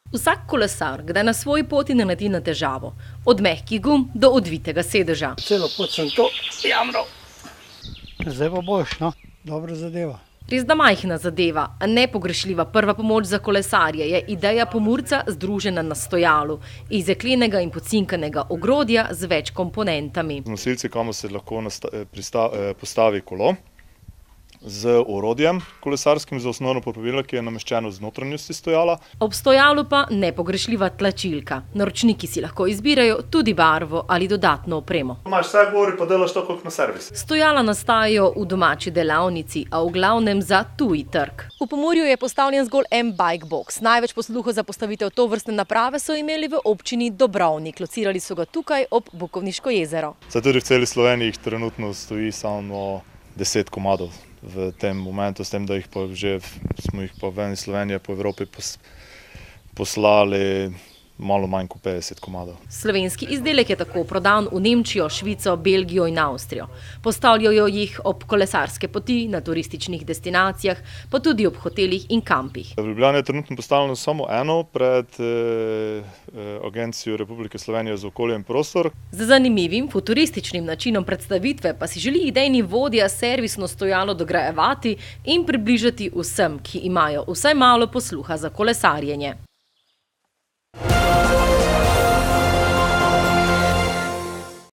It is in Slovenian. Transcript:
Vsak kolesar kdaj na svoji poti naleti na težavo, od mehkih gum do odvitega sedeža. Celo pot sem to jamral. Zdaj pa boš, no, dobra zadeva. Res da majhna zadeva, a nepogrešljiva prva pomoč za kolesarje je ideja Pomurca združena na stojalu, iz jeklenega in pocinkanega ogrodja z več komponentami. Nosilci, kamor se lahko postavi kolo, z orodjem kolesarskim za osnovno popravilo, ki je nameščeno z notranjosti stojala. Ob stojalu pa nepogrešljiva tlačilka. Naročniki si lahko izbirajo tudi barvo ali dodatno opremo. Imaš vse gori, pa delaš to kot na servis. Stojala nastajajo v domači delavnici, a v glavnem za tuji trg. V Pomurju je postavljen zgolj en bike box. Največ posluha za postavitev tovrstne naprave so imeli v občini Dobrovnik. Locirali so ga tukaj ob Bukovniško jezero. Tudi v celi Sloveniji jih trenutno stoji samo 10 komadov. V tem momentu, s tem, da smo jih pa ven iz Slovenije po Evropi poslali malo manj kot 50 komadov. Slovenski izdelek je tako prodan v Nemčijo, Švico, Belgijo in Avstrijo. Postavljajo jih ob kolesarske poti, na turističnih destinacijah, pa tudi ob hotelih in kampih. V Ljubljani je trenutno postavljeno samo eno pred Agencijo Republike Slovenije za okolje in prostor. Z zanimivim futurističnim načinom predstavitve pa si želi idejni vodja servisno stojalo dograjevati in približati vsem, ki imajo vsaj malo posluha za kolesarjenje.